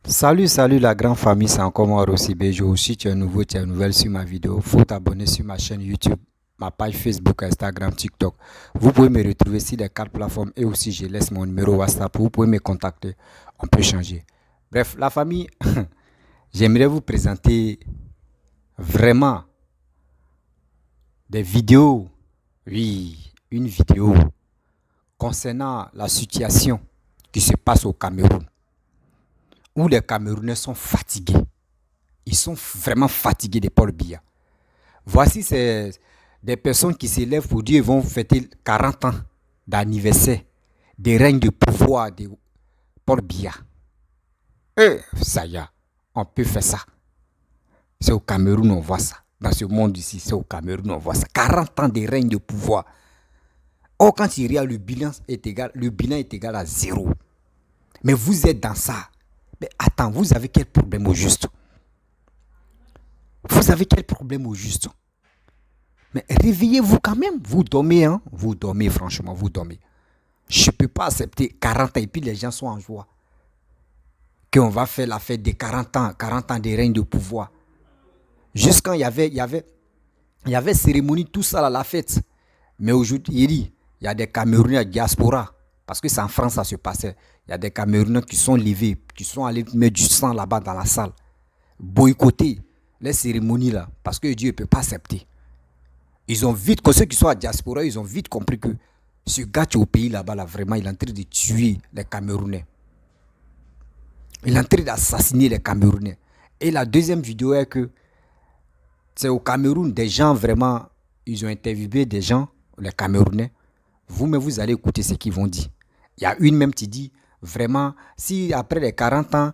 Salut la grande famille, c'est encore moi Rossi Bejo. Si tu es nouveau, tu es nouvelle sur ma vidéo, faut t'abonner sur ma chaîne YouTube, ma page Facebook, Instagram, TikTok. Vous pouvez me retrouver sur les quatre plateformes et aussi je laisse mon numéro WhatsApp, vous pouvez me contacter, on peut changer. Bref, la famille, j'aimerais vous présenter vraiment des vidéos, oui, une vidéo concernant la situation qui se passe au Cameroun, où les Camerounais sont fatigués. Ils sont vraiment fatigués de Paul Biya. Voici des personnes qui s'élèvent pour dire qu'ils vont fêter 40 ans d'anniversaire des règnes de pouvoir de Paul Biya. Ça y est, on peut faire ça. C'est au Cameroun on voit ça. Dans ce monde ici, c'est au Cameroun on voit ça. 40 ans de règne de pouvoir. Or, quand il y a le bilan est égal à zéro. Mais vous êtes dans ça. Mais attends, vous avez quel problème au juste? Vous avez quel problème au juste? Mais réveillez-vous quand même. Vous dormez, hein? Vous dormez, franchement, vous dormez. Je ne peux pas accepter 40 ans et puis les gens sont en joie. Qu'on va faire la fête des 40 ans de règne de pouvoir. Jusqu'à il y avait cérémonie, tout ça, là, la fête. Mais aujourd'hui, il y a des Camerounais diaspora. Parce que c'est en France ça se passait. Il y a des Camerounais qui sont levés, qui sont allés mettre du sang là-bas dans la salle. Boycotter les cérémonies là. Parce que Dieu ne peut pas accepter. Ils ont vite, ceux qui sont à diaspora, ils ont vite compris que ce gars qui est au pays là-bas, là, vraiment, il est en train de tuer les Camerounais. Il est en train d'assassiner les Camerounais. Et la deuxième vidéo est que c'est au Cameroun, des gens vraiment, ils ont interviewé des gens, les Camerounais. Vous-même, vous allez écouter ce qu'ils vont dire. Il y a une même qui dit, vraiment, si après les 40 ans,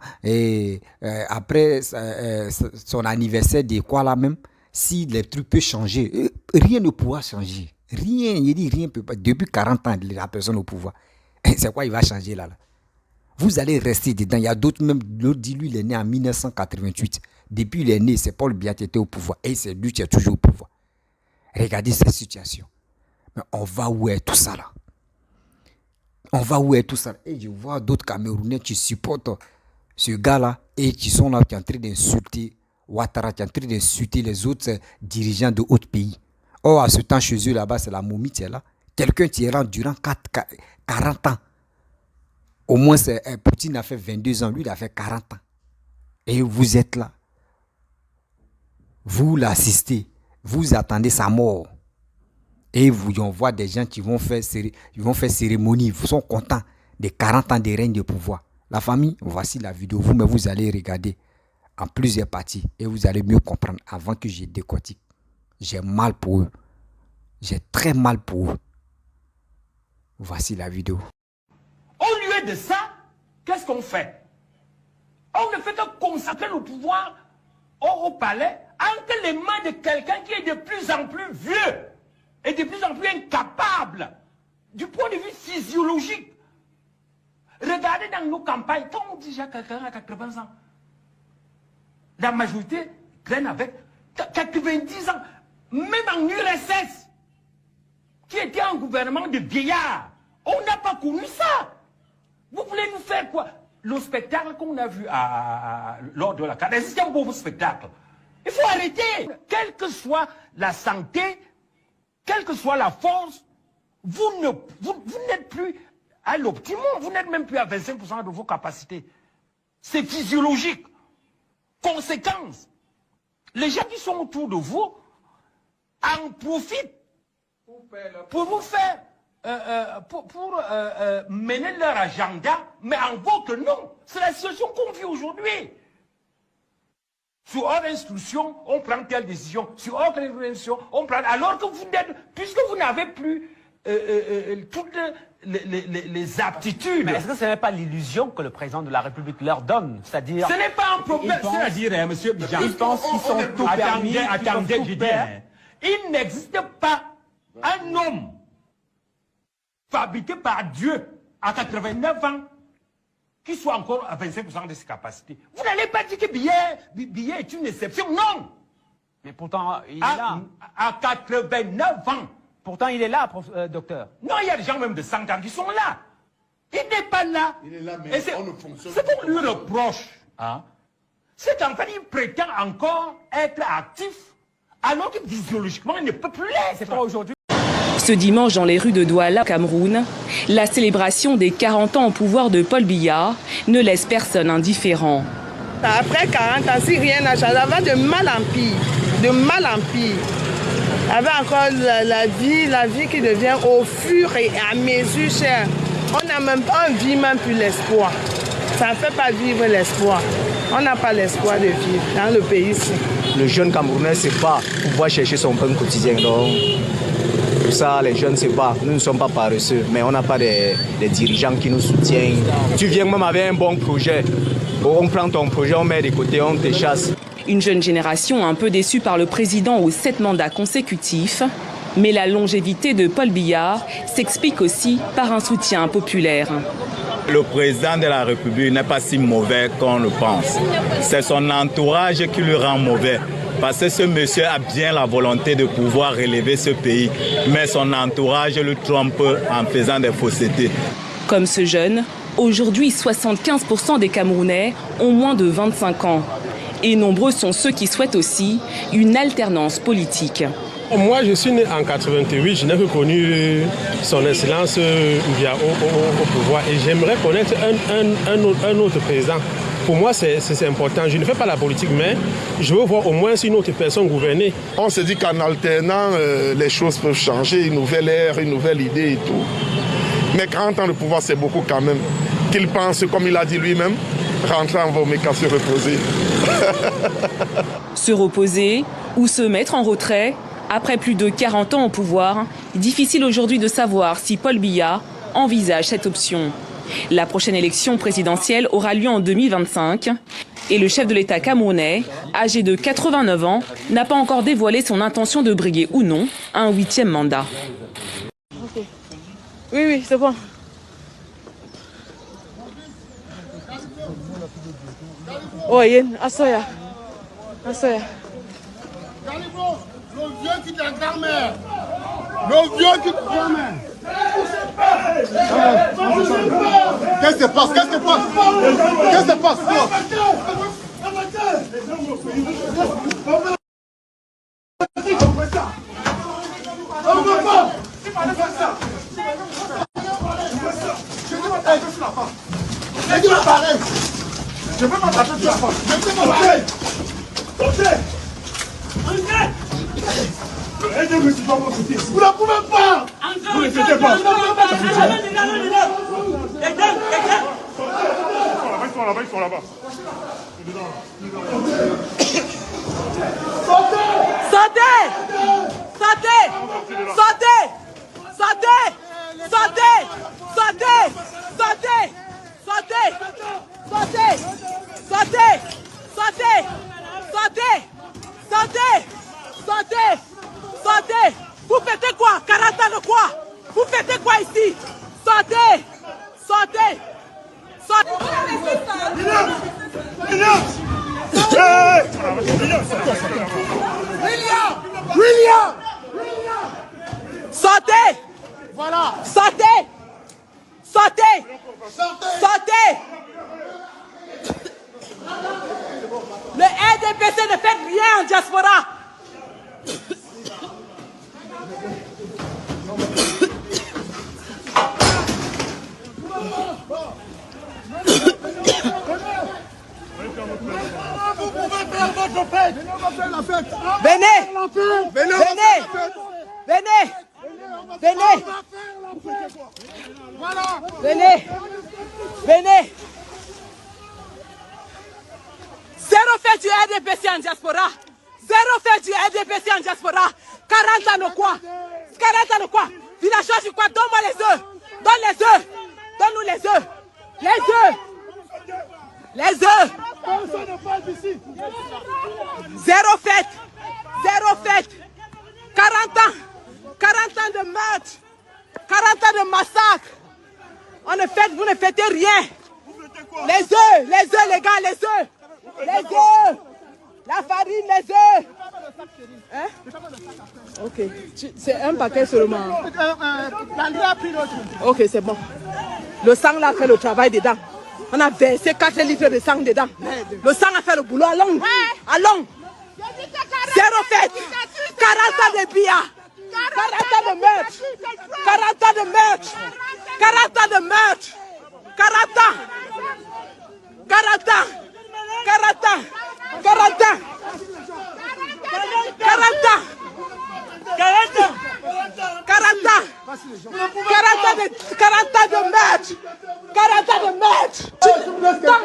après son anniversaire de quoi là même, si les trucs peuvent changer, rien ne pourra changer. Rien, il dit rien ne peut pas. Depuis 40 ans, la personne au pouvoir. C'est quoi il va changer là? Vous allez rester dedans. Il y a d'autres même, l'autre dit lui, il est né en 1988. Depuis il est né, c'est Paul Biya qui était au pouvoir. Et c'est lui qui est toujours au pouvoir. Regardez cette situation. Mais on va où est tout ça là? On va où est tout ça? Et je vois d'autres Camerounais qui supportent ce gars-là et qui sont là, qui sont en train d'insulter Ouattara, qui sont en train d'insulter les autres dirigeants de autres pays. Or, à ce temps, chez eux, là-bas, c'est la momie qui est là. Quelqu'un qui est là durant 40 ans. Au moins, Poutine a fait 22 ans, lui, il a fait 40 ans. Et vous êtes là. Vous l'assistez. Vous attendez sa mort. Et on voit des gens qui vont faire cérémonie. Ils sont contents des 40 ans de règne de pouvoir. La famille, voici la vidéo. Mais vous allez regarder en plusieurs parties. Et vous allez mieux comprendre avant que je décortique. J'ai mal pour eux. J'ai très mal pour eux. Voici la vidéo. Au lieu de ça, qu'est-ce qu'on fait? On ne fait que consacrer le pouvoir au palais entre les mains de quelqu'un qui est de plus en plus vieux et de plus en plus incapable du point de vue physiologique. Regardez dans nos campagnes, quand on dit que quelqu'un a 80 ans, la majorité traîne avec 90 ans, même en URSS, qui était un gouvernement de vieillards. On n'a pas connu ça. Vous voulez nous faire quoi? Le spectacle qu'on a vu lors de la carte, c'est un beau spectacle. Il faut arrêter. Quelle que soit la santé, quelle que soit la force, vous n'êtes plus à l'optimum. Vous n'êtes même plus à 25% de vos capacités. C'est physiologique. Conséquence. Les gens qui sont autour de vous en profitent pour vous faire pour mener leur agenda, mais en votre nom. C'est la situation qu'on vit aujourd'hui. Sur ordre d'instruction, on prend telle décision. Sur ordre d'instruction, on prend... Alors que vous n'êtes... Puisque vous n'avez plus toutes les aptitudes... Mais est-ce que ce n'est pas l'illusion que le président de la République leur donne? C'est-à-dire... Ce n'est pas un problème. C'est-à-dire, monsieur Bijan... Ils pensent qu'ils sont tout permis. Attendez, je dis... Il n'existe pas un homme fabriqué par Dieu à 89 ans, qui soit encore à 25% de ses capacités. Vous n'allez pas dire que Biya est une exception, non. Mais pourtant, il est là. À 89 ans. Pourtant, il est là, docteur. Non, il y a des gens même de 100 ans qui sont là. Il n'est pas là. Il est là, mais on ne fonctionne pas. Ce qu'on lui reproche Hein? Cet enfant, il prétend encore être actif, alors que physiologiquement, il ne peut plus l'être. C'est pas aujourd'hui. Ce dimanche, dans les rues de Douala, Cameroun, la célébration des 40 ans au pouvoir de Paul Biya ne laisse personne indifférent. Après 40 ans, si rien n'a changé, ça va de mal en pire, de mal en pire. Avec encore la vie qui devient au fur et à mesure chère. On n'a même pas, on vit même plus l'espoir. Ça ne fait pas vivre l'espoir. On n'a pas l'espoir de vivre dans le pays ici. Le jeune Camerounais, c'est pas pouvoir chercher son pain quotidien. Donc, pour ça, les jeunes, c'est pas. Nous ne sommes pas paresseux, mais on n'a pas des dirigeants qui nous soutiennent. Tu viens même avec un bon projet. On prend ton projet, on met de côté, on te chasse. Une jeune génération un peu déçue par le président aux 7 mandats consécutifs. Mais la longévité de Paul Biya s'explique aussi par un soutien populaire. Le président de la République n'est pas si mauvais qu'on le pense. C'est son entourage qui le rend mauvais. Parce que ce monsieur a bien la volonté de pouvoir relever ce pays. Mais son entourage le trompe en faisant des faussetés. Comme ce jeune, aujourd'hui 75% des Camerounais ont moins de 25 ans. Et nombreux sont ceux qui souhaitent aussi une alternance politique. Moi, je suis né en 88, je n'ai que connu son excellence Biya au pouvoir et j'aimerais connaître un autre président. Pour moi, c'est important. Je ne fais pas la politique, mais je veux voir au moins une autre personne gouverner. On se dit qu'en alternant, les choses peuvent changer, une nouvelle ère, une nouvelle idée et tout. Mais 40 ans de pouvoir, c'est beaucoup quand même. Qu'il pense, comme il a dit lui-même, rentrer en Vomeka, se reposer. Se reposer ou se mettre en retrait. Après plus de 40 ans au pouvoir, difficile aujourd'hui de savoir si Paul Biya envisage cette option. La prochaine élection présidentielle aura lieu en 2025 et le chef de l'État camerounais, âgé de 89 ans, n'a pas encore dévoilé son intention de briguer ou non un 8e mandat. Okay. Oui, c'est bon. Oh, Yen, Assoya. Assoya. Le vieux qui est grand-mère. Le vieux qui est grand-mère. Qu'est-ce qui se passe? Qu'est-ce qui se passe? Qu'est-ce qui se passe? Je peux pas taper sur la femme. Je peux pas taper. Vous ne pouvez pas. Vous ne faites pas. Ils sont là-bas. Sortez. Vous faites quoi? 40 ans de quoi? Vous faites quoi ici? Sortez. William. Sortez. Voilà. Sortez. Le RDPC ne fait rien en diaspora. Venez. Zéro fait du RDPC en diaspora. 40 ans de quoi? Villageois, je crois, donne-moi les œufs. Donne-nous les œufs. Les œufs. Zéro fait. 40 ans de meurtre. 40 ans de massacre. Vous ne faites rien. Les œufs, les gars, les œufs. La farine, les œufs. Hein? Ok. C'est un paquet seulement. Ok, c'est bon. Le sang là fait le travail dedans. On a versé 4 litres de sang dedans. Le sang a fait le boulot. Allons. Allons. Zéro fête. 40 ans de billard. 40 ans de meurtre. 40 ans de meurtre. 40 ans de meurtre. 40 ans. 40 ans. 40 ans. 40 ans. 40 ans. 40 ans. 40 ans. 40 ans de meurtre. 40 ans de meurtre. Tente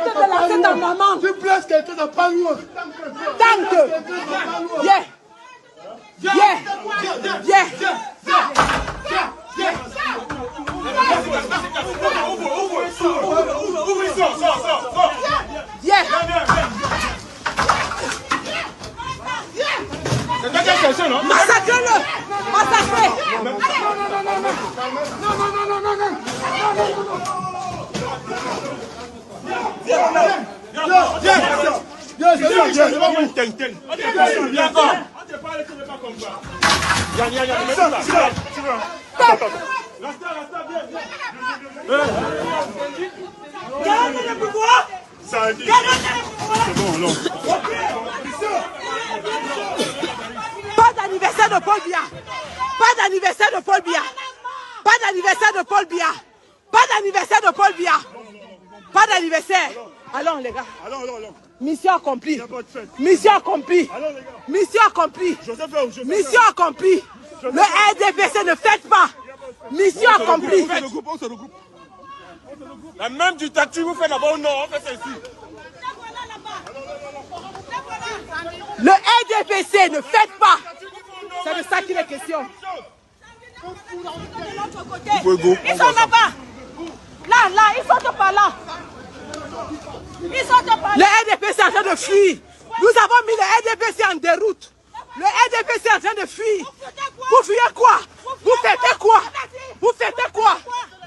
de lancer ta maman. Tu blesses quelqu'un n'a pas eu. Tente. Yeah. Yeah. Yeah. Yeah. Massacrez-le. Massacrez. Pas d'anniversaire de Paul Biya. Pas d'anniversaire de Paul Biya. Pas d'anniversaire de Paul Biya. Pas d'anniversaire de Paul Biya. Pas d'anniversaire. Allons les gars. Allons. Mission accomplie. Mission accomplie. Mission accomplie. Mission accomplie. Le RDPC ne fête pas. Mission accomplie. On se regroupe. La même dictature vous fait d'abord non, on fait celle-ci. Le RDPC ne fête pas. C'est de ça qu'il est question. Ils sont là-bas. Là, ils sortent par là. Le RDPC est en train de fuir. Nous avons mis le RDPC en déroute. Le RDPC est en train de fuir. Vous fuyez quoi? Vous faites quoi? Vous faites quoi?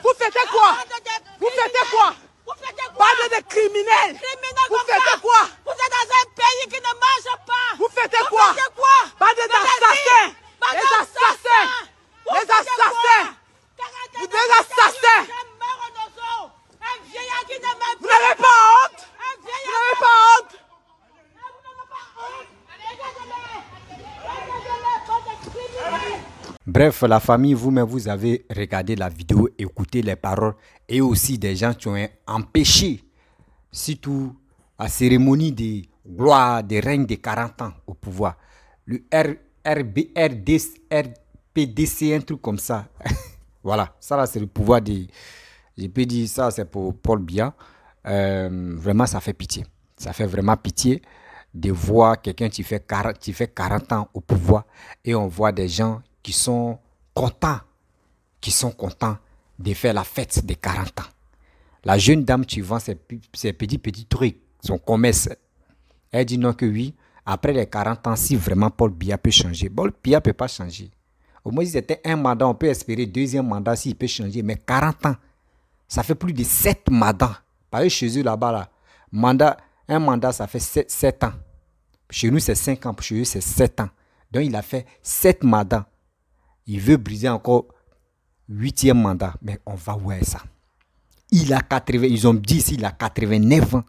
Vous faites quoi? Vous faites quoi? Bande de criminels. Vous faites quoi? Vous êtes dans un pays qui ne marche pas. Vous faites quoi? Bande d'assassins. Les assassins. Les assassins. Des assassins. Vous n'avez pas honte? Vous n'avez pas honte? Bref, la famille, vous-même, vous avez regardé la vidéo, écouté les paroles et aussi des gens qui ont empêché, surtout la cérémonie de gloire, de règne de 40 ans au pouvoir. Le RPDC, un truc comme ça. Voilà, ça là, c'est le pouvoir de... Je peux dire ça, c'est pour Paul Biya. Vraiment, ça fait pitié. Ça fait vraiment pitié de voir quelqu'un qui fait 40 ans au pouvoir et on voit des gens qui sont contents de faire la fête des 40 ans. La jeune dame qui vend ses petits trucs, son commerce, elle dit non que oui, après les 40 ans, si vraiment Paul Biya peut changer, Paul Biya ne peut pas changer. Au moins, si c'était un mandat, on peut espérer deuxième mandat s'il peut changer, mais 40 ans, ça fait plus de 7 mandats. Par exemple, chez eux là-bas, un mandat, ça fait 7 ans. Chez nous, c'est 5 ans. Chez eux, c'est 7 ans. Donc, il a fait 7 mandats. Il veut briser encore 8e mandat. Mais on va voir ça. Ils ont dit ici, il a 89 ans.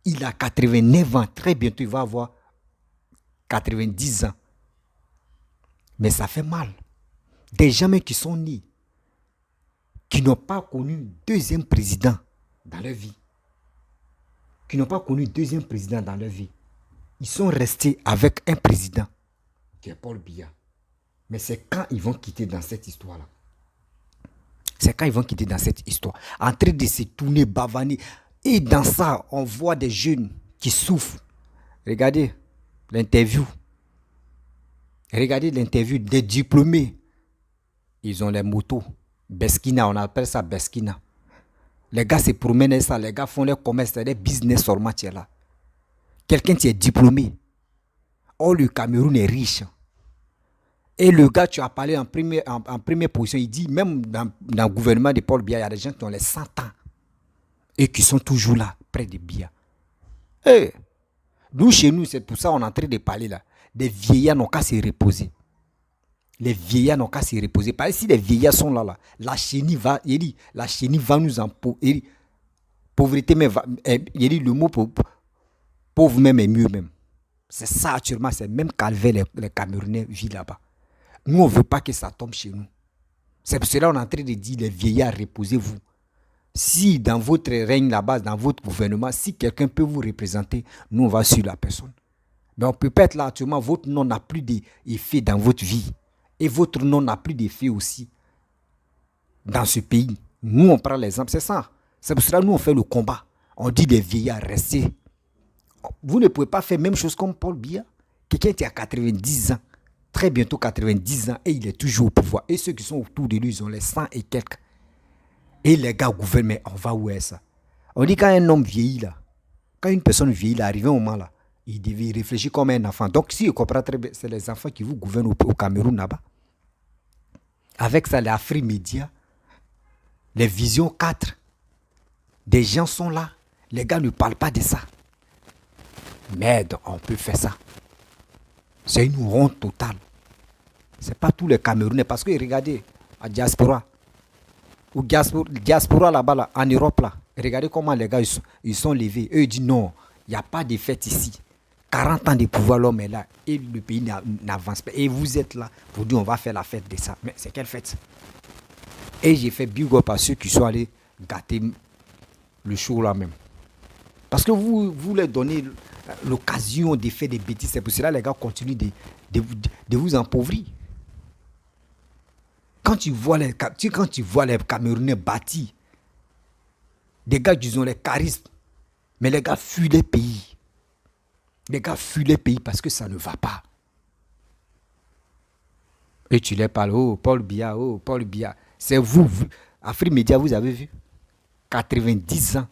Il a 89 ans. Très bientôt, il va avoir 90 ans. Mais ça fait mal. Des gens qui sont nés, qui n'ont pas connu deuxième président dans leur vie. Ils sont restés avec un président, qui est Paul Biya. Mais c'est quand ils vont quitter dans cette histoire-là. En train de se tourner, bavaner. Et dans ça, on voit des jeunes qui souffrent. Regardez l'interview des diplômés. Ils ont les motos. Beskina, on appelle ça Beskina. Les gars se promènent ça, les gars font leur commerce, des business sur matière là. Quelqu'un qui est diplômé. Oh, le Cameroun est riche. Et le gars, tu as parlé en première position, il dit, même dans le gouvernement de Paul Biya, il y a des gens qui ont les 100 ans. Et qui sont toujours là, près de Biya. Hey, nous, chez nous, c'est pour ça qu'on est en train de parler là. Des vieillards n'ont qu'à se reposer. Parce que si les vieillards sont là, la chenille va nous emposer. Pauvreté, mais il dit le mot pauvre même est mieux même. C'est ça actuellement, c'est même calvaire les Camerounais vivent là-bas. Nous, on ne veut pas que ça tombe chez nous. C'est pour cela qu'on est en train de dire, les vieillards, reposez-vous. Si dans votre règne là-bas, dans votre gouvernement, si quelqu'un peut vous représenter, nous, on va suivre la personne. Mais on peut pas être là actuellement, votre nom n'a plus d'effet dans votre vie. Et votre nom n'a plus d'effet aussi dans ce pays. Nous, on prend l'exemple, c'est ça. C'est pour cela que nous, on fait le combat. On dit les vieillards, restez. Vous ne pouvez pas faire la même chose comme Paul Biya. Quelqu'un qui a 90 ans, très bientôt 90 ans, et il est toujours au pouvoir. Et ceux qui sont autour de lui, ils ont les 100 et quelques. Et les gars gouvernent, mais on va où est ça? On dit quand un homme vieillit là, quand une personne vieillit là, arrivé au moment là, il devait réfléchir comme un enfant. Donc si je comprends très bien, c'est les enfants qui vous gouvernent au Cameroun là-bas. Avec ça, les Afrimédia, les Visions 4, des gens sont là. Les gars ne parlent pas de ça. Mais on peut faire ça. C'est une honte totale. Ce n'est pas tous les Camerounais. Parce que regardez, à diaspora, ou diaspora là-bas, là, en Europe, là, regardez comment les gars ils sont levés. Eux ils disent non, il n'y a pas de fête ici. 40 ans de pouvoir, l'homme est là et le pays n'avance pas. Et vous êtes là pour dire on va faire la fête de ça. Mais c'est quelle fête? Et j'ai fait big up à ceux qui sont allés gâter le show là même. Parce que vous leur donnez l'occasion de faire des bêtises. C'est pour cela que les gars continuent de vous appauvrir. Quand tu vois les Camerounais bâtis, des gars qui ont les charismes, mais les gars fuient les pays. Les gars fuient les pays parce que ça ne va pas. Et tu les parles, oh Paul Biya. C'est vous, Afrimédia, vous avez vu 90 ans.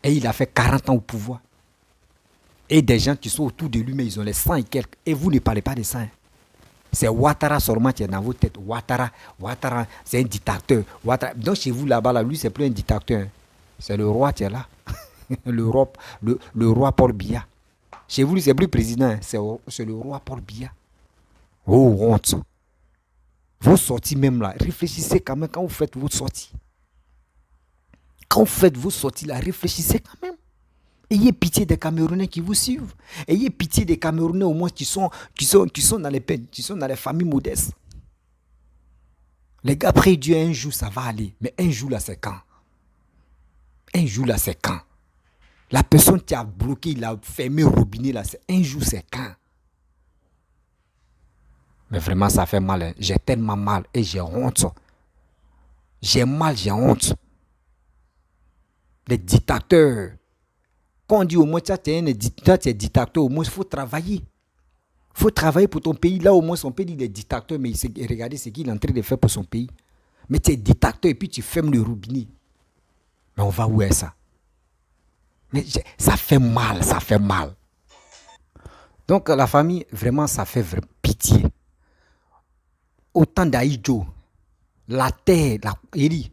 Et il a fait 40 ans au pouvoir. Et des gens qui sont autour de lui, mais ils ont les 100 et quelques. Et vous ne parlez pas de ça. Hein. C'est Ouattara seulement qui est dans vos têtes. Ouattara, c'est un dictateur. Ouattara. Donc chez vous là-bas, là, lui, c'est plus un dictateur. Hein. C'est le roi qui est là. le roi Paul Biya. Chez vous, c'est plus président. Hein. C'est le roi Paul Biya. Oh, honte. Vos sorties même là, réfléchissez quand même quand vous faites vos sorties. Quand vous faites vos sorties là, réfléchissez quand même. Ayez pitié des Camerounais qui vous suivent. Ayez pitié des Camerounais au moins qui sont dans les familles modestes. Les gars, après Dieu, un jour ça va aller. Mais un jour là, c'est quand? Un jour là, c'est quand? La personne qui a bloqué, il a fermé le robinet là, c'est un jour, c'est quand? Mais vraiment, ça fait mal. Hein. J'ai tellement mal et j'ai honte. J'ai mal, j'ai honte. Les dictateurs. Quand on dit au moins, tu es dictateur, au moins il faut travailler. Il faut travailler pour ton pays. Là, au moins, son pays, il est dictateur, mais regardez ce qu'il est en train de faire pour son pays. Mais tu es dictateur et puis tu fermes le robinet. Mais on va où est ça? Mais ça fait mal, ça fait mal. Donc, la famille, vraiment, ça fait vraiment pitié. Autant d'Aïdjo, la terre, il dit,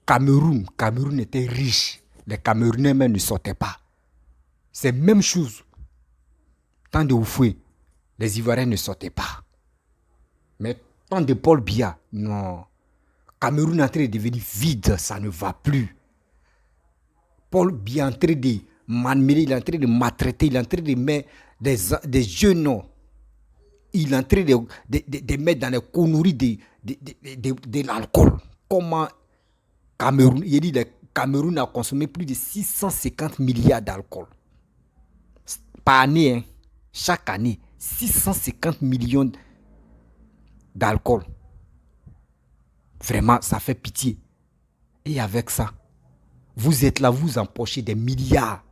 Cameroun était riche. Les Camerounais même ne sortaient pas. C'est la même chose. Tant de Oufoué, les Ivoiriens ne sortaient pas. Mais tant de Paul Biya, non. Cameroun est en train de devenir vide, ça ne va plus. Paul Biya est en train de m'admirer, il est en train de maltraiter, il est en train de mettre des jeunes. Il est en train de mettre dans les conneries de l'alcool. Comment Cameroun, il dit le Cameroun a consommé plus de 650 milliards d'alcool. Par année, hein, chaque année, 650 millions d'alcool. Vraiment, ça fait pitié. Et avec ça, vous êtes là, vous empochez des milliards.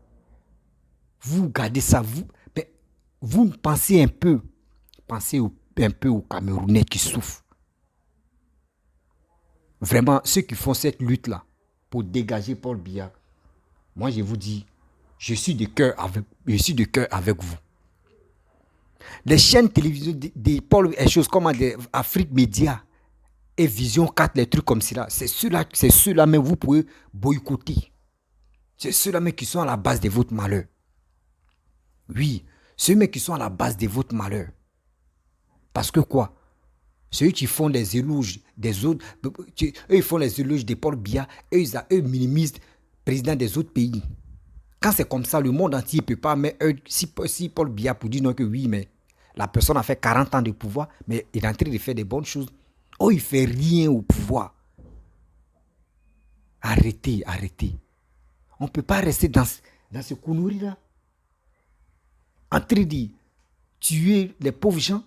Vous gardez ça, vous pensez un peu. Pensez un peu aux Camerounais qui souffrent. Vraiment, ceux qui font cette lutte-là pour dégager Paul Biya, moi je vous dis, je suis de cœur avec vous. Les chaînes télévisées de Paul, les choses comme Afrimédia et Vision 4, les trucs comme cela, c'est ceux-là même vous pouvez boycotter. C'est ceux-là même qui sont à la base de votre malheur. Oui, ceux-là qui sont à la base de votre malheur. Parce que quoi? Ceux qui font les éloges des autres, eux ils font les éloges de Paul Biya, eux minimisent président des autres pays. Quand c'est comme ça, le monde entier ne peut pas. Mais si Paul Biya pour dire non que oui, mais la personne a fait 40 ans de pouvoir, mais il est en train de faire des bonnes choses. Oh, il ne fait rien au pouvoir. Arrêtez. On ne peut pas rester dans ce connerie-là. En train de tuer les pauvres gens.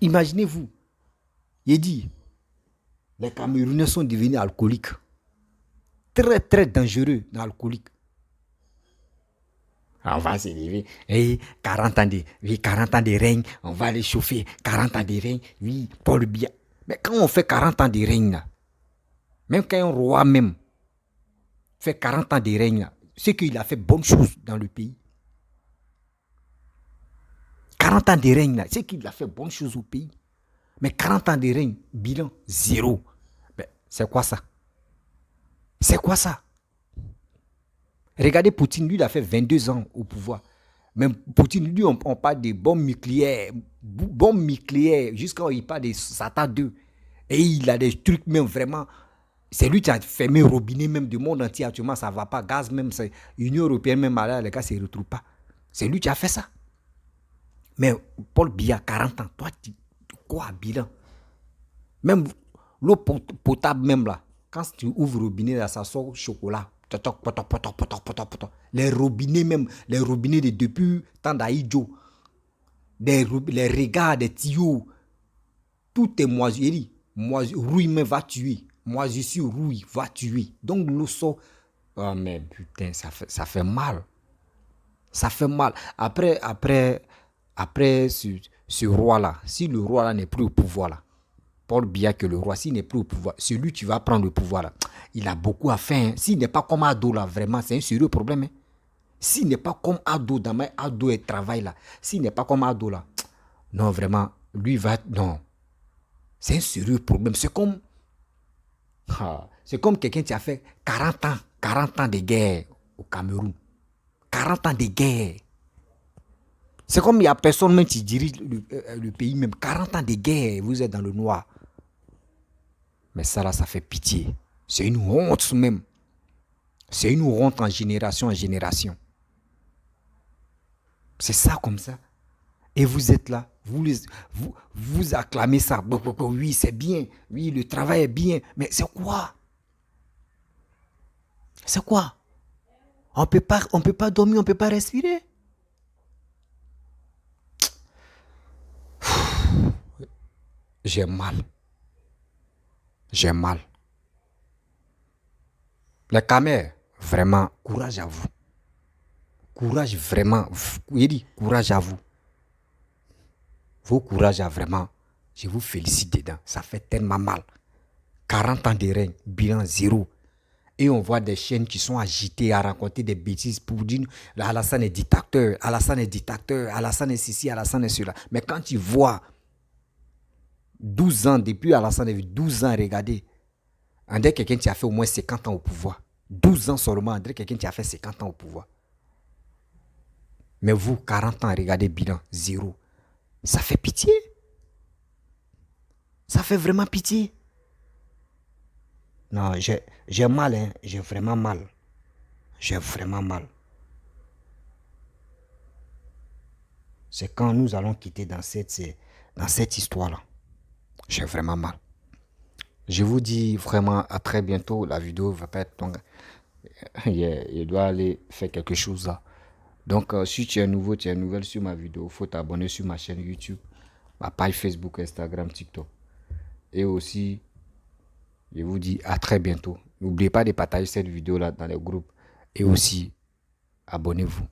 Imaginez-vous. Il dit, les Camerounais sont devenus alcooliques. Très, très dangereux dans l'alcoolique. On va s'élever. 40 ans de règne, on va les chauffer. 40 ans de règne, oui, Paul Biya. Mais quand on fait 40 ans de règne, là, même quand un roi même fait 40 ans de règne, là, c'est qu'il a fait bonne chose dans le pays. 40 ans de règne, là, c'est qu'il a fait bonne chose au pays. Mais 40 ans de règne, bilan, 0. Mais c'est quoi ça? C'est quoi ça? Regardez Poutine, lui, il a fait 22 ans au pouvoir. Même Poutine, lui, on parle de bombes nucléaires, jusqu'à il parle de Satan 2. Et il a des trucs même vraiment. C'est lui qui a fermé le robinet même du monde entier. Actuellement, ça ne va pas. Gaz même, l'Union européenne même, là, les gars, ça ne se retrouve pas. C'est lui qui a fait ça. Mais Paul Biya, 40 ans, toi, quoi, bilan? Même l'eau potable même là, quand tu ouvres le robinet, là, ça sort chocolat. Les robinets même, les robinets de depuis temps d'Aïdjo, les regards, des tuyaux, tout est moisi. Rouille me va tuer. Moisissure, rouille va tuer. Donc l'eau sort. Oh mais putain, ça fait mal. Ça fait mal. Après ce roi-là, si le roi-là n'est plus au pouvoir là, Paul Biya que le roi, s'il n'est plus au pouvoir, celui qui va prendre le pouvoir là, il a beaucoup à faire. Hein. S'il n'est pas comme Ado là, vraiment, c'est un sérieux problème. Hein. S'il n'est pas comme Ado, dans mes Ado et travail là, s'il n'est pas comme Ado là, non, vraiment, lui va, non. C'est un sérieux problème. C'est comme quelqu'un qui a fait 40 ans de guerre au Cameroun. 40 ans de guerre. C'est comme il n'y a personne même qui dirige le pays même. 40 ans de guerre, vous êtes dans le noir. Mais ça là, ça fait pitié. C'est une honte même. C'est une honte en génération. C'est ça comme ça. Et vous êtes là, vous acclamez ça. Oui, c'est bien. Oui, le travail est bien. Mais c'est quoi? C'est quoi? On peut pas dormir, on ne peut pas respirer. J'ai mal. Les Camers, vraiment, courage à vous. Courage vraiment. Il dit, courage à vous. Vos courage à vraiment, je vous félicite dedans. Ça fait tellement mal. 40 ans de règne, bilan 0. Et on voit des chaînes qui sont agitées à raconter des bêtises pour dire Alassane est dictateur, Alassane est ceci, Alassane est cela. Mais quand tu vois 12 ans, depuis Alassane, 12 ans, regardez. On dirait quelqu'un qui a fait au moins 50 ans au pouvoir. 12 ans seulement, on dirait quelqu'un qui a fait 50 ans au pouvoir. Mais vous, 40 ans, regardez, bilan, 0. Ça fait pitié. Ça fait vraiment pitié. Non, j'ai mal, hein. J'ai vraiment mal. C'est quand nous allons quitter dans cette histoire-là. J'ai vraiment mal. Je vous dis vraiment à très bientôt. La vidéo va pas être longue. Je dois aller faire quelque chose là. Donc, si tu es nouveau, tu es nouvelle sur ma vidéo, il faut t'abonner sur ma chaîne YouTube, ma page Facebook, Instagram, TikTok. Et aussi, je vous dis à très bientôt. N'oubliez pas de partager cette vidéo là dans les groupes. Et aussi, abonnez-vous.